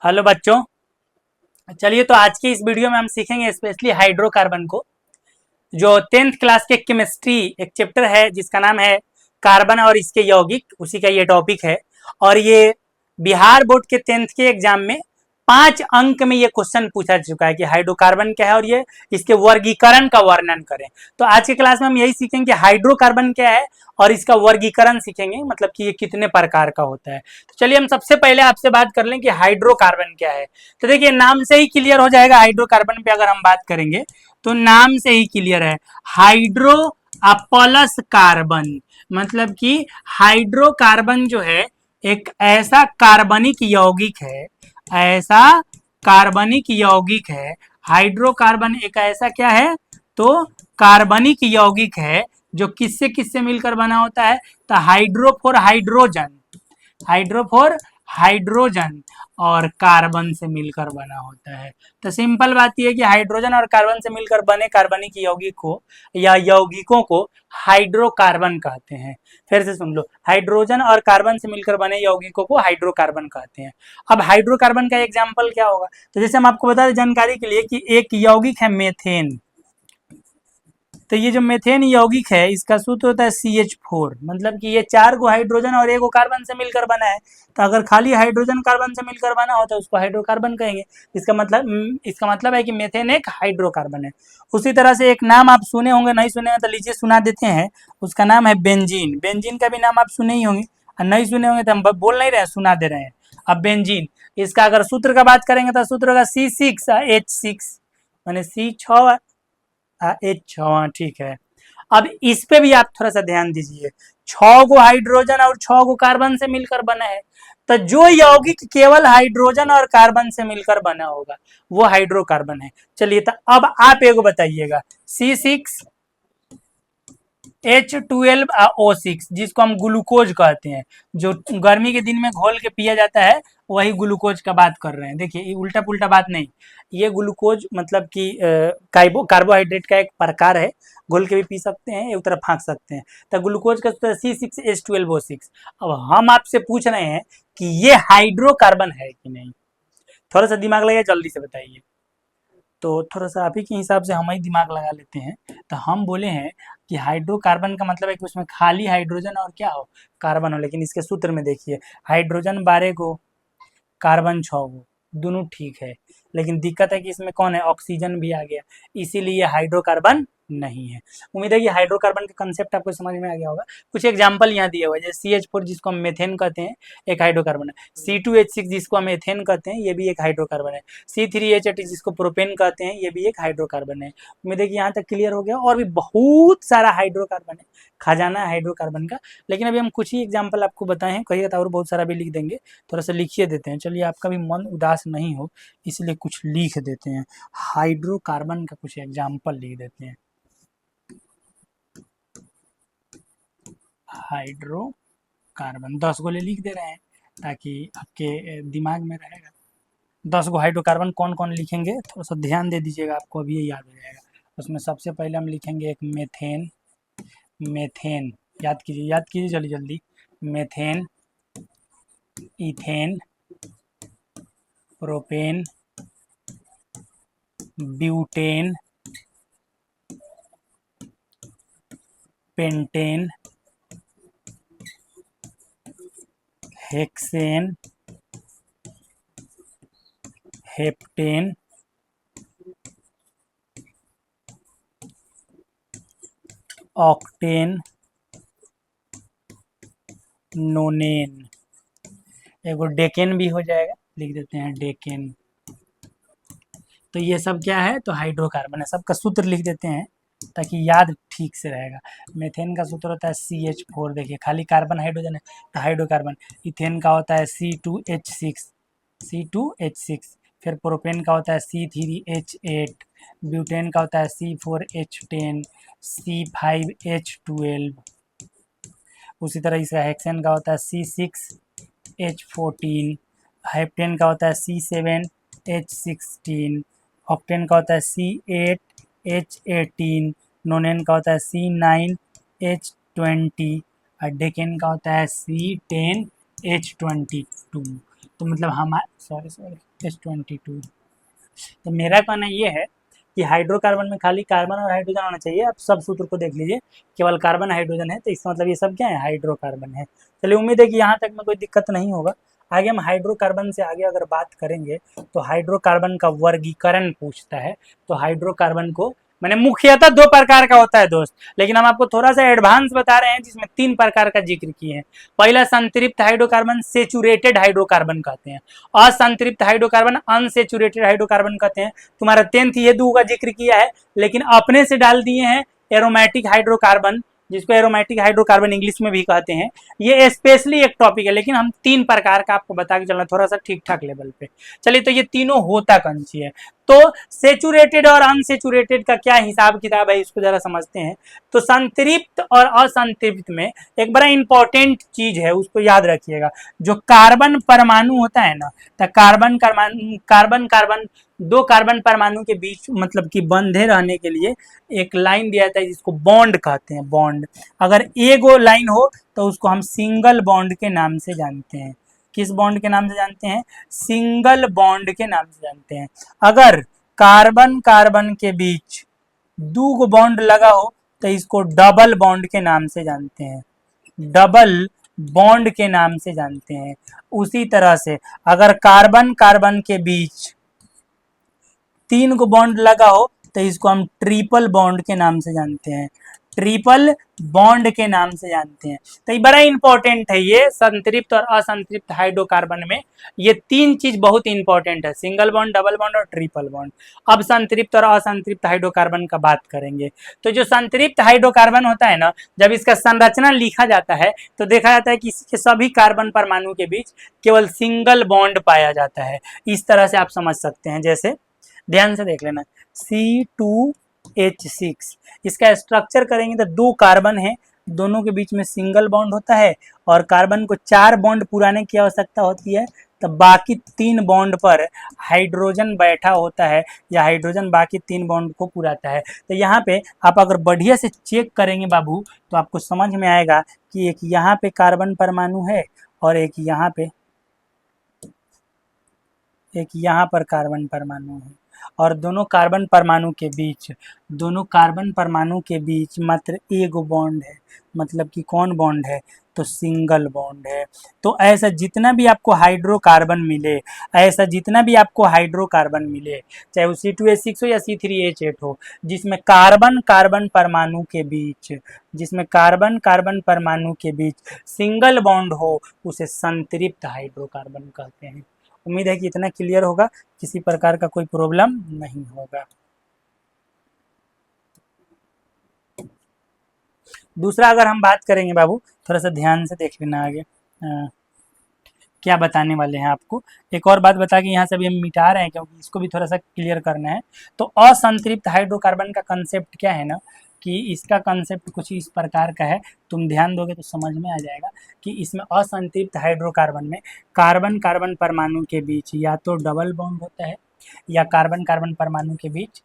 Hello बच्चों। चलिए तो आज की इस वीडियो में हम सीखेंगे स्पेशली हाइड्रोकार्बन को। जो 10th क्लास के केमिस्ट्री एक चैप्टर है जिसका नाम है कार्बन और इसके यौगिक, उसी का ये टॉपिक है। और ये बिहार बोर्ड के 10th के एग्जाम में 5 अंक में ये क्वेश्चन पूछा चुका है कि हाइड्रोकार्बन क्या है और ये इसके वर्गीकरण का वर्णन करें। तो आज के क्लास में हम यही सीखेंगे कि हाइड्रोकार्बन क्या है और इसका वर्गीकरण सीखेंगे, मतलब कि ये कितने प्रकार का होता है। तो चलिए हम सबसे पहले आपसे बात कर लें कि हाइड्रोकार्बन क्या है। तो देखिए नाम से ही क्लियर हो जाएगा हाइड्रोकार्बन पे अगर हम बात करेंगे तो नाम से ही क्लियर है। हाइड्रो प्लस कार्बन, मतलब कि हाइड्रोकार्बन जो है एक ऐसा कार्बनिक यौगिक है, ऐसा कार्बनिक यौगिक है। हाइड्रोकार्बन एक ऐसा क्या है, तो कार्बनिक यौगिक है जो किससे किससे मिलकर बना होता है। तो hydro for hydrogen, hydro for hydrogen और कार्बन से मिलकर बना होता है। तो सिंपल बात यह है कि हाइड्रोजन और कार्बन से मिलकर बने कार्बनिक यौगिक को या यौगिकों को हाइड्रोकार्बन कहते हैं। फिर से सुन लो, हाइड्रोजन और कार्बन से मिलकर बने यौगिकों को हाइड्रोकार्बन कहते हैं। अब हाइड्रोकार्बन का एग्जाम्पल क्या होगा, तो जैसे हम आपको बता दें जानकारी के लिए कि एक यौगिक है मेथेन। तो ये जो मेथेन यौगिक है इसका सूत्र होता है CH4, मतलब कि ये 4 हाइड्रोजन और 1 कार्बन से मिलकर बना है। तो अगर खाली हाइड्रोजन कार्बन से मिलकर बना हो तो उसको हाइड्रोकार्बन कहेंगे। इसका मतलब है कि मेथेन एक हाइड्रोकार्बन है। उसी तरह से एक नाम आप सुने होंगे, नहीं सुने होंगे तो लीजिए सुना देते हैं। उसका नाम है बेंजीन। बेंजीन का भी नाम आप सुने ही होंगे, और नहीं सुने होंगे तो हम बोल नहीं रहे, सुना दे रहे हैं। अब बेंजीन, इसका अगर सूत्र का बात करेंगे तो सूत्र होगा C6H6, मैंने C6 H6, ठीक है। अब इस पे भी आप थोड़ा सा ध्यान दीजिए, 6 हाइड्रोजन और 6 कार्बन से मिलकर बना है। तो जो यौगिक केवल हाइड्रोजन और कार्बन से मिलकर बना होगा वो हाइड्रोकार्बन है। चलिए तो अब आप एगो बताइएगा, C6H12O6 जिसको हम ग्लूकोज कहते हैं, जो गर्मी के दिन में घोल के पिया जाता है, वही ग्लूकोज का बात कर रहे हैं। देखिए ये उल्टा पुल्टा बात नहीं, ये ग्लूकोज मतलब कि कार्बोहाइड्रेट का एक प्रकार है। घोल के भी पी सकते हैं, एक तरफ फाँक सकते हैं। तो ग्लूकोज का C6H12O6। अब हम आपसे पूछ रहे हैं कि ये हाइड्रोकार्बन है कि नहीं। थोड़ा सा दिमाग लगाइए, जल्दी से बताइए। तो थोड़ा सा आप ही के हिसाब से हम ही दिमाग लगा लेते हैं। तो हम बोले हैं कि हाइड्रोकार्बन का मतलब है कि उसमें खाली हाइड्रोजन और क्या हो, कार्बन हो। लेकिन इसके सूत्र में देखिए, हाइड्रोजन 12 कार्बन 6, दोनों ठीक है। लेकिन दिक्कत है कि इसमें कौन है, ऑक्सीजन भी आ गया, इसीलिए हाइड्रोकार्बन नहीं है। उम्मीद है कि हाइड्रोकार्बन का कंसेप्ट आपको समझ में आ गया होगा। कुछ एग्जांपल यहाँ दिए हुए हैं, जैसे CH4 जिसको हम मेथेन कहते हैं, एक हाइड्रोकार्बन है। C2H6 जिसको हम एथेन कहते हैं, ये भी एक हाइड्रोकार्बन है। C3H8 जिसको प्रोपेन कहते हैं, ये भी एक हाइड्रोकार्बन है। उम्मीद है कि यहाँ तक क्लियर हो गया। और भी बहुत सारा हाइड्रोकार्बन है, खजाना है हाइड्रोकार्बन का। लेकिन अभी हम कुछ ही एग्जाम्पल आपको बताए हैं, कहिए तो और बहुत सारा भी लिख देंगे। थोड़ा सा लिखिए देते हैं, चलिए आपका भी मन उदास नहीं हो इसलिए कुछ लिख देते हैं। हाइड्रोकार्बन का कुछ एग्जाम्पल लिख देते हैं। हाइड्रोकार्बन 10 ले लिख दे रहे हैं ताकि आपके दिमाग में रहेगा। 10 हाइड्रोकार्बन कौन कौन लिखेंगे, थोड़ा सा ध्यान दे दीजिएगा, आपको अभी ये याद हो जाएगा। उसमें सबसे पहले हम लिखेंगे एक मेथेन। मेथेन याद कीजिए जल्दी जल्दी। Methane, ethane, propane, butane, pentane, hexane, heptane, octane, नोनेन, एगो डेकेन भी हो जाएगा, लिख देते हैं डेकेन। तो ये सब क्या है, तो हाइड्रोकार्बन है। सबका सूत्र लिख देते हैं ताकि याद ठीक से रहेगा। मेथेन का सूत्र होता है CH4, देखिए खाली कार्बन हाइड्रोजन है तो हाइड्रोकार्बन। इथेन का होता है C2H6। फिर प्रोपेन का होता है C3H8। ब्यूटेन का होता है C4H10, C5H12। उसी तरह इसका हेक्सेन का होता है C6H14। हेप्टेन का होता है C7H16। ऑक्टेन का होता है C8H18। नोनेन का होता है C9H20 और डेकेन का होता है C10H22। तो मतलब हम सॉरी H22। तो मेरा कहना ये है कि हाइड्रोकार्बन में खाली कार्बन और हाइड्रोजन होना चाहिए। आप सब सूत्र को देख लीजिए, केवल कार्बन हाइड्रोजन है, तो इसका मतलब ये सब क्या है, हाइड्रोकार्बन है। चलिए, उम्मीद है कि यहाँ तक में कोई दिक्कत नहीं होगा। आगे हम हाइड्रोकार्बन से आगे अगर बात करेंगे तो हाइड्रोकार्बन का वर्गीकरण पूछता है। तो हाइड्रोकार्बन को मैंने मुख्यतः 2 प्रकार का होता है दोस्त, लेकिन हम आपको थोड़ा सा एडवांस बता रहे हैं जिसमें 3 प्रकार का जिक्र किए हैं। पहला संतृप्त हाइड्रोकार्बन सेचुरेटेड हाइड्रोकार्बन कहते हैं। असंतृप्त हाइड्रोकार्बन अनसेचुरेटेड हाइड्रोकार्बन कहते हैं। तुम्हारा 10th ये 2 का जिक्र किया है, लेकिन अपने से डाल दिए हैं एरोमेटिक हाइड्रोकार्बन, जिसको एरोमेटिक हाइड्रोकार्बन इंग्लिश में भी कहते हैं। ये स्पेशली एक टॉपिक है, लेकिन हम 3 प्रकार का आपको बता के चलना थोड़ा सा ठीक ठाक लेवल पे। चलिए, तो ये तीनों होता कौन सी है। तो सेचुरेटेड और अनसेचुरेटेड का क्या हिसाब किताब है, इसको जरा समझते हैं। तो संतृप्त और असंतृप्त में एक बड़ा इंपॉर्टेंट चीज है, उसको याद रखिएगा। जो कार्बन परमाणु होता है ना, तो कार्बन कार्बन 2 कार्बन परमाणु के बीच मतलब कि बंधे रहने के लिए एक लाइन दिया जाता है, जिसको बॉन्ड कहते हैं। बॉन्ड अगर एगो लाइन हो तो उसको हम सिंगल बॉन्ड के नाम से जानते हैं। किस बॉन्ड के नाम से जानते हैं, सिंगल बॉन्ड के नाम से जानते हैं। अगर कार्बन कार्बन के बीच 2 बॉन्ड लगा हो तो इसको डबल बॉन्ड के नाम से जानते हैं। डबल बॉन्ड के नाम से जानते हैं। उसी तरह से अगर कार्बन कार्बन के बीच 3 बॉन्ड लगा हो तो इसको हम ट्रिपल बॉन्ड के नाम से जानते हैं। ट्रिपल बॉन्ड के नाम से जानते हैं। तो ये बड़ा इंपॉर्टेंट है, ये संतृप्त और असंतृप्त हाइड्रोकार्बन में ये 3 चीज बहुत इंपॉर्टेंट है, सिंगल बॉन्ड, डबल बॉन्ड और ट्रिपल बॉन्ड। अब संतृप्त और असंतृप्त हाइड्रोकार्बन का बात करेंगे। तो जो संतृप्त हाइड्रोकार्बन होता है ना, जब इसका संरचना लिखा जाता है तो देखा जाता है कि इसके सभी कार्बन परमाणु के बीच केवल सिंगल बॉन्ड पाया जाता है। इस तरह से आप समझ सकते हैं। जैसे ध्यान से देख लेना, C2H6 इसका स्ट्रक्चर करेंगे तो 2 कार्बन है, दोनों के बीच में सिंगल बॉन्ड होता है, और कार्बन को 4 बॉन्ड पुराने की आवश्यकता होती है, तो बाकी 3 बॉन्ड पर हाइड्रोजन बैठा होता है, या हाइड्रोजन बाकी 3 बॉन्ड को पुराता है। तो यहाँ पे आप अगर बढ़िया से चेक करेंगे बाबू, तो आपको समझ में आएगा कि एक यहाँ पे कार्बन परमाणु है और एक यहाँ पर कार्बन परमाणु है, और दोनों कार्बन परमाणु के बीच मात्र एक बॉन्ड है। मतलब कि कौन बॉन्ड है, तो सिंगल बॉन्ड है। तो ऐसा जितना भी आपको हाइड्रोकार्बन मिले, चाहे वो C2H6 हो या C3H8 हो, जिसमें कार्बन कार्बन परमाणु के बीच सिंगल बॉन्ड हो, उसे संतृप्त हाइड्रोकार्बन कहते हैं। उम्मीद है कि इतना क्लियर होगा, किसी प्रकार का कोई प्रॉब्लम नहीं होगा। दूसरा अगर हम बात करेंगे बाबू, थोड़ा सा ध्यान से देख लेना आगे क्या बताने वाले हैं आपको। एक और बात बता के यहाँ से अभी हम मिटा रहे हैं, क्योंकि इसको भी थोड़ा सा क्लियर करना है। तो असंतृप्त हाइड्रोकार्बन का कंसेप्ट क्या है ना, कि इसका कंसेप्ट कुछ इस प्रकार का है, तुम ध्यान दोगे तो समझ में आ जाएगा कि इसमें असंतृप्त हाइड्रोकार्बन में कार्बन कार्बन परमाणु के बीच या तो डबल बॉन्ड होता है, या कार्बन कार्बन परमाणु के बीच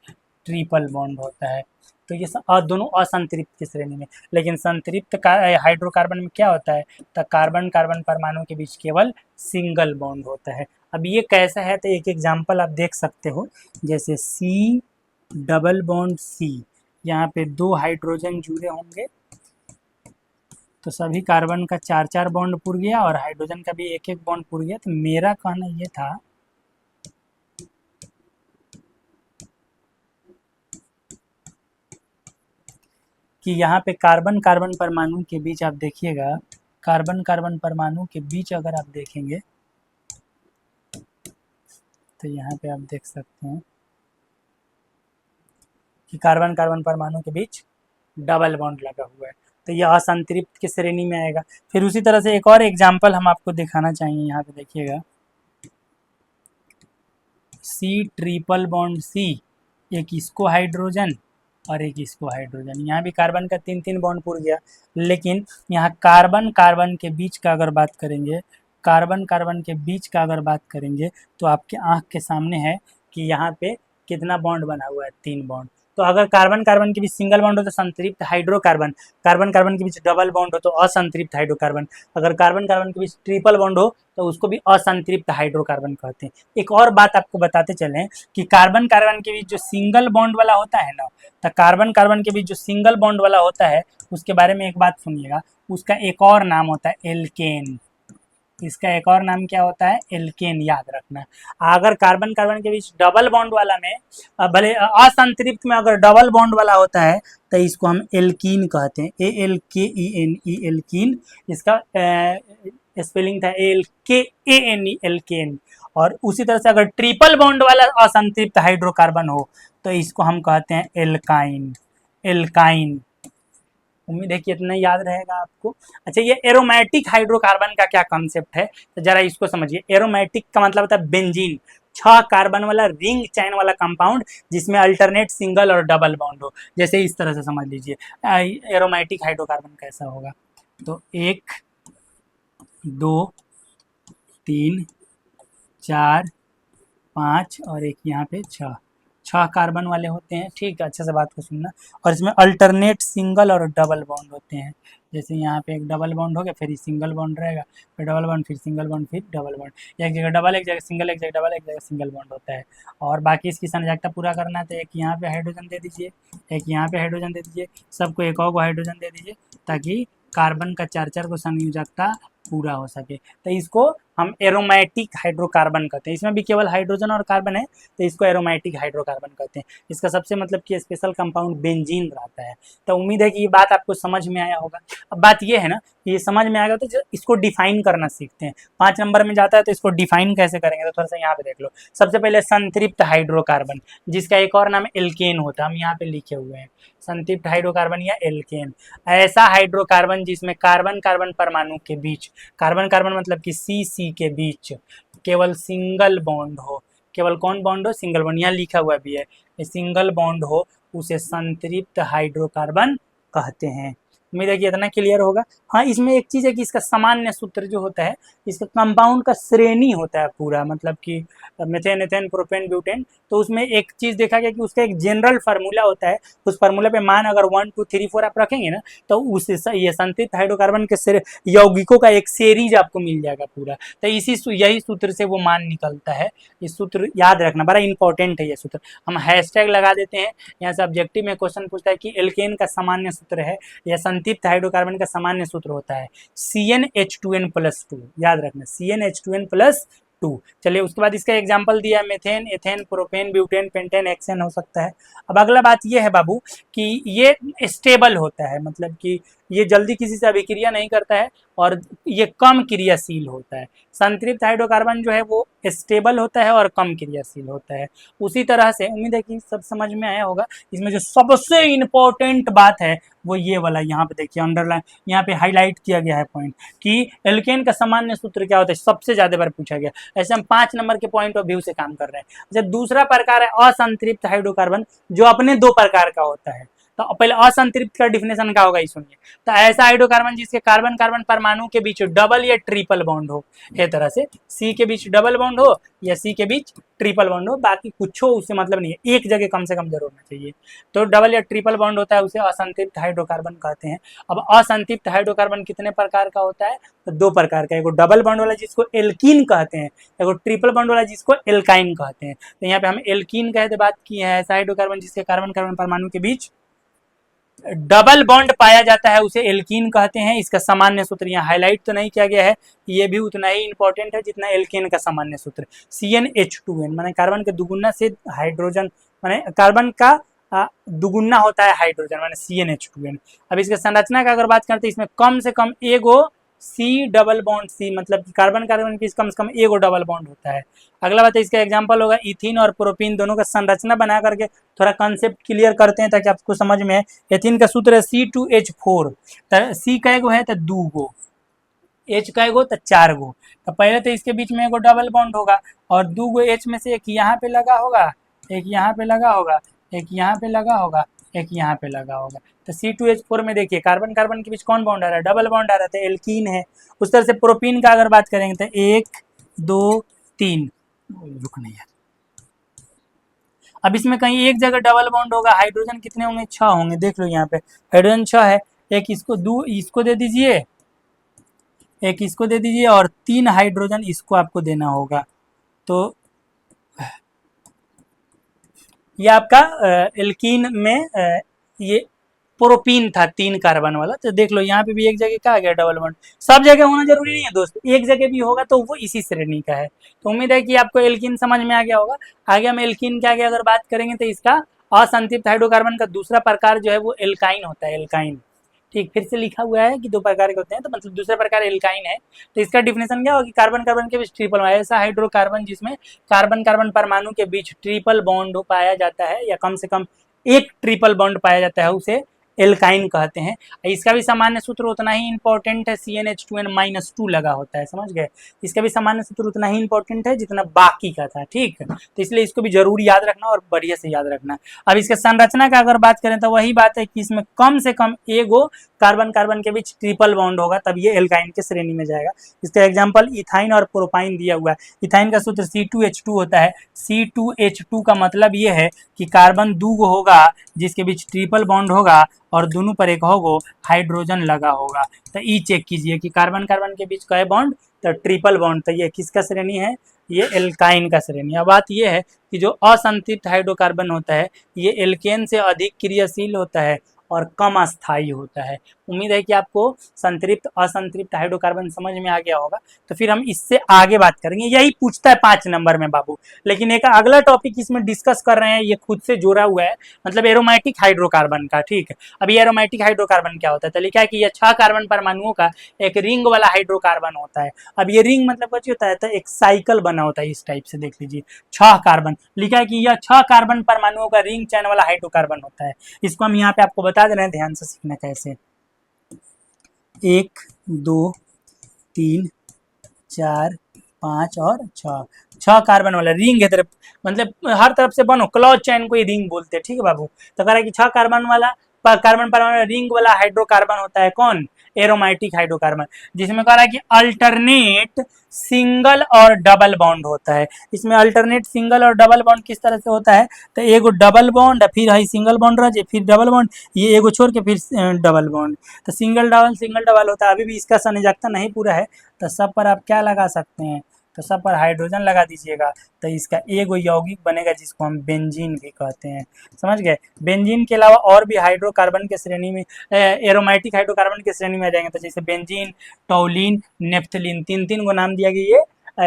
ट्रिपल बॉन्ड होता है। तो ये दोनों असंतृप्त की श्रेणी में। लेकिन संतृप्त हाइड्रोकार्बन में क्या होता है, तो कार्बन कार्बन परमाणु के बीच केवल सिंगल बॉन्ड होता है। अब ये कैसा है, तो एक एग्जांपल आप देख सकते हो। जैसे C डबल बॉन्ड C, यहाँ पे 2 हाइड्रोजन जुड़े होंगे, तो सभी कार्बन का 4-4 बॉन्ड पुर गया और हाइड्रोजन का भी 1-1 बॉन्ड पुर गया। तो मेरा कहना ये था कि यहाँ पे कार्बन कार्बन परमाणु के बीच आप देखिएगा, कार्बन कार्बन परमाणु के बीच अगर आप देखेंगे तो यहाँ पे आप देख सकते हैं कि कार्बन कार्बन परमाणु के बीच डबल बॉन्ड लगा हुआ है, तो यह असंतृप्त की श्रेणी में आएगा। फिर उसी तरह से एक और एग्जाम्पल हम आपको दिखाना चाहेंगे। यहाँ पे देखिएगा, C ट्रिपल बॉन्ड C, एक इसको हाइड्रोजन और एक इसको हाइड्रोजन। यहाँ भी कार्बन का 3-3 बॉन्ड पुर गया, लेकिन यहाँ कार्बन कार्बन के बीच का अगर बात करेंगे, तो आपके आँख के सामने है कि यहाँ पे कितना बॉन्ड बना हुआ है, 3 बॉन्ड। तो अगर कार्बन कार्बन के बीच सिंगल बॉन्ड हो तो संतृप्त हाइड्रोकार्बन, कार्बन कार्बन के बीच डबल बॉन्ड हो तो असंतृप्त हाइड्रोकार्बन, अगर कार्बन कार्बन के बीच ट्रिपल बॉन्ड हो तो उसको भी असंतृप्त हाइड्रोकार्बन कहते हैं। एक और बात आपको बताते चलें कि कार्बन कार्बन के बीच जो सिंगल बॉन्ड वाला होता है ना, तो कार्बन कार्बन के बीच जो सिंगल बॉन्ड वाला होता है उसके बारे में एक बात सुनिएगा, उसका एक और नाम होता है एल्केन। इसका एक और नाम क्या होता है? एल्केन, याद रखना। अगर कार्बन कार्बन के बीच डबल बॉन्ड वाला में भले असंतृप्त में अगर डबल बॉन्ड वाला होता है तो इसको हम एल्कीन कहते हैं, ALKEN, एल्कीन। इसका स्पेलिंग था ALKANE, एल्केन। और उसी तरह से अगर ट्रिपल बॉन्ड वाला असंतृप्त हाइड्रोकार्बन हो तो इसको हम कहते हैं एल्काइन, एल्काइन। उम्मीद है कि इतना याद रहेगा आपको। अच्छा, ये एरोमेटिक हाइड्रोकार्बन का क्या कॉन्सेप्ट है तो जरा इसको समझिए। एरोमेटिक का मतलब होता है बेंजीन, 6 कार्बन वाला रिंग चैन वाला कंपाउंड जिसमें अल्टरनेट सिंगल और डबल बॉन्ड हो। जैसे इस तरह से समझ लीजिए एरोमेटिक हाइड्रोकार्बन कैसा होगा। तो 1 2 3 4 5 और एक यहाँ पे 6 कार्बन वाले होते हैं। ठीक है, अच्छे से बात को सुनना। और इसमें अल्टरनेट सिंगल और डबल बॉन्ड होते हैं। जैसे यहाँ पे एक डबल बॉन्ड हो गया, फिर सिंगल बॉन्ड रहेगा, फिर डबल बॉन्ड, फिर सिंगल बॉन्ड, फिर डबल बॉन्ड। एक जगह डबल, एक जगह सिंगल, एक जगह डबल, एक जगह सिंगल बॉन्ड होता है। और बाकी इसकी संरचना पूरा करना है तो एक यहाँ पे हाइड्रोजन दे दीजिए, एक यहाँ पे हाइड्रोजन दे दीजिए, सबको एक और हाइड्रोजन दे दीजिए ताकि कार्बन का 4 को संयोजकता पूरा हो सके। तो इसको हम एरोमेटिक हाइड्रोकार्बन कहते हैं। इसमें भी केवल हाइड्रोजन और कार्बन है तो इसको एरोमेटिक हाइड्रोकार्बन कहते हैं। इसका सबसे मतलब कि स्पेशल कंपाउंड बेंजीन रहता है। तो उम्मीद है कि ये बात आपको समझ में आया होगा। अब बात ये है ना कि ये समझ में आएगा तो इसको डिफाइन करना सीखते हैं। 5 नंबर में जाता है तो इसको डिफाइन कैसे करेंगे तो थोड़ा सा यहाँ पे देख लो। सबसे पहले संतृप्त हाइड्रोकार्बन, जिसका एक और नाम एल्केन होता है, हम यहाँ पे लिखे हुए हैं संतृप्त हाइड्रोकार्बन या एल्केन। ऐसा हाइड्रोकार्बन जिसमें कार्बन कार्बन परमाणु के बीच, कार्बन कार्बन मतलब कि C के बीच केवल सिंगल बॉन्ड हो, केवल कौन बॉन्ड हो? सिंगल बॉन्ड, यहाँ लिखा हुआ भी है, सिंगल बॉन्ड हो उसे संतृप्त हाइड्रोकार्बन कहते हैं। उम्मीद है कि इतना क्लियर होगा। हाँ, इसमें एक चीज़ है कि इसका सामान्य सूत्र जो होता है, इसका कंपाउंड का श्रेणी होता है पूरा, मतलब कि मेथेन, एथेन, प्रोपेन, ब्यूटेन। तो उसमें एक चीज़ देखा गया कि उसका एक जनरल फार्मूला होता है। उस फार्मूला पे मान अगर 1 2 3 4 आप रखेंगे ना तो उस ये संतृप्त हाइड्रोकार्बन के यौगिकों का एक सीरीज आपको मिल जाएगा पूरा। तो यही सूत्र से वो मान निकलता है। इस सूत्र याद रखना, बड़ा इंपॉर्टेंट है ये सूत्र। हम हैशटैग लगा देते हैं, यहाँ से ऑब्जेक्टिव में क्वेश्चन पूछता है कि एल्केन का सामान्य सूत्र है या संतृप्त हाइड्रोकार्बन का सामान्य सूत्र होता है CnH2n+2। याद रखना, CnH2n+2। चलिए, उसके बाद इसका एग्जांपल दिया है methane, ethane, propane, butane, pentane, hexane हो सकता है। अब अगला बात ये है बाबू कि ये स्टेबल होता है, मतलब कि ये जल्दी किसी से अभिक्रिया नहीं करता है और ये कम क्रियाशील होता है। संतृप्त हाइड्रोकार्बन जो है वो स्टेबल होता है और कम क्रियाशील होता है। उसी तरह से उम्मीद है कि सब समझ में आया होगा। इसमें जो सबसे इम्पोर्टेंट बात है वो ये वाला, यहाँ पे देखिए अंडरलाइन, यहाँ पे हाईलाइट किया गया है पॉइंट कि एल्केन का सामान्य सूत्र क्या होता है, सबसे ज्यादा बार पूछा गया। ऐसे हम 5 नंबर के पॉइंट ऑफ व्यू से काम कर रहे हैं। जब दूसरा प्रकार है असंतृप्त हाइड्रोकार्बन, जो अपने 2 प्रकार का होता है। तो पहले असंतृप्त का डिफिनेशन क्या होगा ये सुनिए। तो ऐसा हाइड्रोकार्बन जिसके कार्बन कार्बन परमाणु के बीच डबल या ट्रिपल बॉन्ड हो, इस तरह से C के बीच डबल बॉन्ड हो या C के बीच ट्रिपल बॉन्ड हो, बाकी कुछ हो उससे मतलब नहीं है, एक जगह कम से कम जरूर होना चाहिए। तो डबल या ट्रिपल बॉन्ड होता है उसे असंतृप्त हाइड्रोकार्बन कहते हैं। अब असंतृप्त हाइड्रोकार्बन कितने प्रकार का होता है? तो 2 प्रकार का, एक डबल बॉन्ड वाला जिसको एल्कीन कहते हैं, एक ट्रिपल बॉन्ड वाला जिसको एल्काइन कहते हैं। तो यहाँ पे हम एल्कीन कहते बात की है, ऐसा हाइड्रोकार्बन जिसके कार्बन कार्बन परमाणु के बीच डबल बॉन्ड पाया जाता है उसे एल्कीन कहते हैं। इसका सामान्य सूत्र यहाँ हाईलाइट तो नहीं किया गया है, ये भी उतना ही इंपॉर्टेंट है जितना एल्केन का सामान्य सूत्र CnH2n, माने कार्बन के दुगुना से हाइड्रोजन, माने कार्बन का दुगुना होता है हाइड्रोजन, माने CnH2n। अब इसके संरचना का अगर बात करते हैं, इसमें कम से कम एगो C डबल बॉन्ड C, मतलब कार्बन कार्बन की कम से कम एगो डबल बॉन्ड होता है। अगला बात है, इसका एग्जांपल होगा इथिन और प्रोपीन, दोनों का संरचना बना करके थोड़ा कंसेप्ट क्लियर करते हैं ताकि आपको समझ में आए। एथिन का सूत्र है C2H4, C का एगो है तो 2 गो, H का एगो तो 4 गो। तो पहले तो इसके बीच में एगो डबल बॉन्ड होगा और 2 गो H में से एक यहाँ पे लगा होगा, एक यहाँ पे लगा होगा, एक यहाँ पे लगा होगा, एक यहाँ पे लगा होगा। तो C2H4 में देखिए कार्बन कार्बन के बीच कौन बॉन्ड आ रहा है? डबल बॉन्ड आ रहा है, एल्कीन है। उस तरह से प्रोपीन का अगर बात करेंगे तो 1 2 3, रुक नहीं है। अब इसमें कहीं एक जगह डबल बॉन्ड होगा, हाइड्रोजन कितने होंगे, 6 होंगे। देख लो यहाँ पे हाइड्रोजन 6 है, एक इसको दे दीजिए, एक इसको दे दीजिए, और 3 हाइड्रोजन इसको आपको देना होगा। तो ये आपका एल्कीन में ये प्रोपीन था 3 कार्बन वाला। तो देख लो यहाँ पे भी एक जगह क्या आ गया, डबल बॉन्ड। सब जगह होना जरूरी नहीं है दोस्त, एक जगह भी होगा तो वो इसी श्रेणी का है। तो उम्मीद है कि आपको एल्कीन समझ में आ गया होगा। आगे हम एल्कीन के आगे अगर बात करेंगे तो इसका असंतृप्त हाइड्रोकार्बन का दूसरा प्रकार जो है वो एल्काइन होता है, एल्काइन। ठीक, फिर से लिखा हुआ है कि 2 प्रकार के होते हैं, तो मतलब दूसरा प्रकार एल्काइन है। तो इसका डिफिनेशन क्या होगी, कार्बन कार्बन के बीच ट्रिपल बॉन्ड, ऐसा हाइड्रोकार्बन जिसमें कार्बन कार्बन परमाणु के बीच ट्रिपल बॉन्ड पाया जाता है, या कम से कम एक ट्रिपल बॉन्ड पाया जाता है, उसे एल्काइन कहते हैं। इसका भी सामान्य सूत्र उतना ही इंपॉर्टेंट है, CnH2n-2 लगा होता है, समझ गए। इसका भी सामान्य सूत्र उतना ही इंपॉर्टेंट है जितना बाकी का था, ठीक। तो इसलिए इसको भी जरूर याद रखना और बढ़िया से याद रखना। अब इसके संरचना का अगर बात करें तो वही बात है कि इसमें कम से कम एगो कार्बन कार्बन के बीच ट्रिपल बॉन्ड होगा, तब ये एल्काइन के श्रेणी में जाएगा। इसका एग्जाम्पल इथाइन और प्रोपाइन दिया हुआ है। इथाइन का सूत्र C2H2 होता है। C2H2 का मतलब ये है कि कार्बन 2 होगा जिसके बीच ट्रिपल बॉन्ड होगा, और दोनों पर एक होगो हाइड्रोजन लगा होगा। तो ई चेक कीजिए कि कार्बन कार्बन के बीच का है बॉन्ड, तो ट्रिपल बॉन्ड, तो ये किसका श्रेणी है, ये एल्काइन का श्रेणी। अब बात ये है कि जो असंतृप्त हाइड्रोकार्बन होता है ये एल्केन से अधिक क्रियाशील होता है और कम अस्थायी होता है। उम्मीद है कि आपको संतृप्त असंतृप्त हाइड्रोकार्बन समझ में आ गया होगा। तो फिर हम इससे आगे बात करेंगे, यही पूछता है 5 नंबर में बाबू। लेकिन एक अगला टॉपिक इसमें डिस्कस कर रहे हैं, ये खुद से जोड़ा हुआ है, मतलब एरोमेटिक हाइड्रोकार्बन का, ठीक है। अब ये एरोमेटिक हाइड्रोकार्बन क्या होता है, तो लिखा है कि यह 6 कार्बन परमाणुओं का एक रिंग वाला हाइड्रोकार्बन होता है। अब ये रिंग मतलब क्या होता है, तो एक साइकिल बना होता है इस टाइप से, देख लीजिए 6 कार्बन, लिखा है कि यह 6 कार्बन परमाणुओं का रिंग चैन वाला हाइड्रोकार्बन होता है। इसको हम यहाँ पे आपको बता दे रहे हैं, ध्यान से सीखना कैसे। 1 2 3 4 5 और 6 कार्बन वाला रिंग है, तरफ मतलब हर तरफ से बनो, क्लॉज चैन को ये रिंग बोलते हैं, ठीक है बाबू। तो कह रहा है कि 6 कार्बन वाला कार्बन परमाणु रिंग वाला हाइड्रोकार्बन होता है कौन, एरोमेटिक हाइड्रोकार्बन, जिसमें कह रहा है कि अल्टरनेट सिंगल और डबल बॉन्ड होता है। इसमें अल्टरनेट सिंगल और डबल बॉन्ड किस तरह से होता है, तो एगो डबल बॉन्ड, फिर है सिंगल बॉन्ड रह, फिर डबल बॉन्ड, ये एगो छोड़ के फिर डबल बॉन्ड, तो सिंगल डबल होता है। अभी भी इसका संयोजकता नहीं पूरा है, तो सब पर आप क्या लगा सकते हैं, तो सब पर हाइड्रोजन लगा दीजिएगा, तो इसका एगो यौगिक बनेगा जिसको हम बेंजीन भी कहते हैं, समझ गए। बेंजीन के अलावा और भी हाइड्रोकार्बन के श्रेणी में, एरोमेटिक हाइड्रोकार्बन के श्रेणी में आ जाएंगे, तो जैसे बेंजीन, टोलिन, नेफ्थलीन, 3 को नाम दिया गया, ये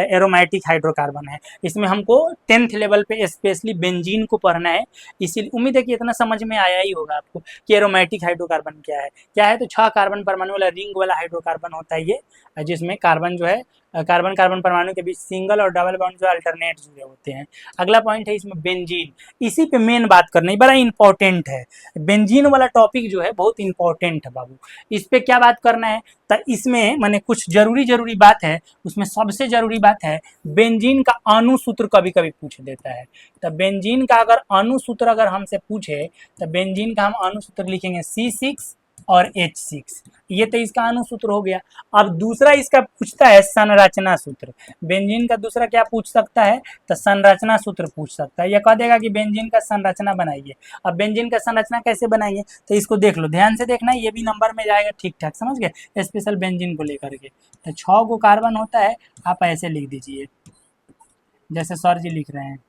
एरोमेटिक हाइड्रोकार्बन है। इसमें हमको 10th लेवल पे स्पेशली बेंजीन को पढ़ना है, इसीलिए उम्मीद है कि इतना समझ में आया ही होगा आपको कि एरोमेटिक हाइड्रोकार्बन क्या है। क्या है, तो 6 कार्बन परमाणु वाला रिंग वाला हाइड्रोकार्बन होता है ये, जिसमें कार्बन जो है कार्बन कार्बन परमाणु के बीच सिंगल और डबल बॉन्ड जो अल्टरनेट जुड़े होते हैं। अगला पॉइंट है इसमें बेंजीन, इसी पे मेन बात करनी, बड़ा इंपॉर्टेंट है। बेंजीन वाला टॉपिक जो है बहुत इंपॉर्टेंट है बाबू, इस पे क्या बात करना है, तो इसमें माने कुछ जरूरी बात है। उसमें सबसे जरूरी बात है, बेंजीन का अणु सूत्र कभी कभी पूछ देता है। तो बेंजीन का अगर अणु सूत्र अगर हमसे पूछे, तो बेंजीन का हम अणु सूत्र लिखेंगे C6 और H6, ये तो इसका अणु सूत्र हो गया। अब दूसरा इसका पूछता है संरचना सूत्र। बेंजीन का दूसरा क्या पूछ सकता है, तो संरचना सूत्र पूछ सकता है। यह कह देगा कि बेंजीन का संरचना बनाइए। अब बेंजीन का संरचना कैसे बनाएंगे, तो इसको देख लो, ध्यान से देखना, ये भी नंबर में जाएगा ठीक ठाक, समझ गए, स्पेशल बेंजीन को लेकर के। तो 6 को कार्बन होता है, आप ऐसे लिख दीजिए जैसे सर जी लिख रहे हैं।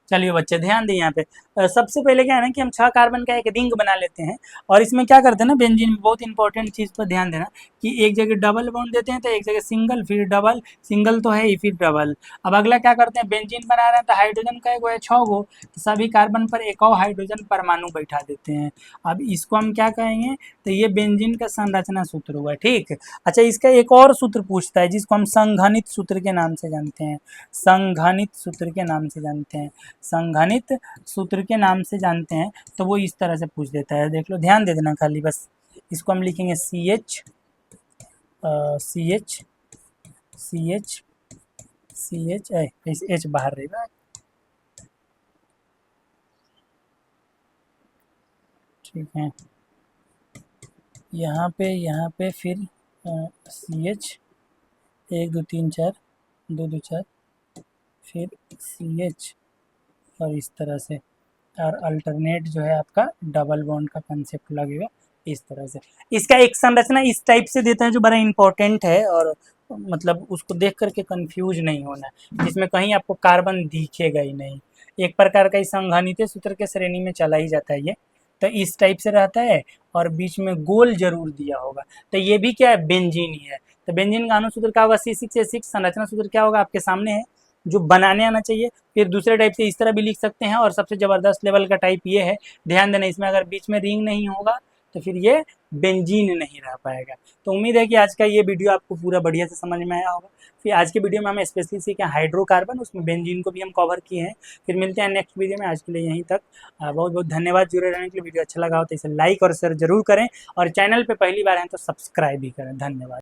चलिए बच्चे ध्यान दें यहाँ पे, सबसे पहले क्या है ना कि हम 6 कार्बन का एक रिंग बना लेते हैं, और इसमें क्या करते हैं ना, बेंजीन में बहुत इंपॉर्टेंट चीज़ पर ध्यान देना कि एक जगह डबल बॉन्ड देते हैं, तो एक जगह सिंगल, फिर डबल, सिंगल तो है ही, फिर डबल। अब अगला क्या करते हैं, बेंजीन बना रहे हैं तो हाइड्रोजन का एक है 6 गो, तो सभी कार्बन पर एक और हाइड्रोजन परमाणु बैठा देते हैं। अब इसको हम क्या कहेंगे, तो ये बेंजीन का संरचना सूत्र हुआ, ठीक। अच्छा, इसका एक और सूत्र पूछता है जिसको हम संघनित सूत्र के नाम से जानते हैं, संघनित सूत्र के नाम से जानते हैं, संघनित सूत्र के नाम से जानते हैं। तो वो इस तरह से पूछ देता है, देख लो, ध्यान दे देना खाली बस। इसको हम लिखेंगे CH CH CH CH, H बाहर रहेगा, ठीक है। यहाँ पे फिर CH 1 2 3 4 2 2 4 फिर CH और इस तरह से, और अल्टरनेट जो है आपका डबल बॉन्ड का कंसेप्ट लगेगा इस तरह से। इसका एक संरचना इस टाइप से देता है जो बड़ा इंपॉर्टेंट है, और मतलब उसको देख करके कंफ्यूज नहीं होना है, जिसमें कहीं आपको कार्बन दिखेगा ही नहीं। एक प्रकार का इस संघनित सूत्र के श्रेणी में चला ही जाता है ये। तो इस टाइप से रहता है, और बीच में गोल जरूर दिया होगा। तो ये भी क्या है, बेंजीन ही है। तो बेंजीन का अनुसूत्र क्या होगा, C6H6। संरचना सूत्र क्या होगा, आपके सामने है, जो बनाने आना चाहिए। फिर दूसरे टाइप से इस तरह भी लिख सकते हैं, और सबसे ज़बरदस्त लेवल का टाइप ये है, ध्यान देना, इसमें अगर बीच में रिंग नहीं होगा तो फिर ये बेंजीन नहीं रह पाएगा। तो उम्मीद है कि आज का ये वीडियो आपको पूरा बढ़िया से समझ में आया होगा। फिर आज के वीडियो में हम स्पेशली सीखे हाइड्रोकार्बन, उसमें बेंजीन को भी हम कवर किए हैं। फिर मिलते हैं नेक्स्ट वीडियो में, आज के लिए यहीं तक। बहुत बहुत धन्यवाद जुड़े रहने के लिए। वीडियो अच्छा लगा हो तो इसे लाइक और शेयर जरूर करें, और चैनल पर पहली बार हैं तो सब्सक्राइब भी करें। धन्यवाद।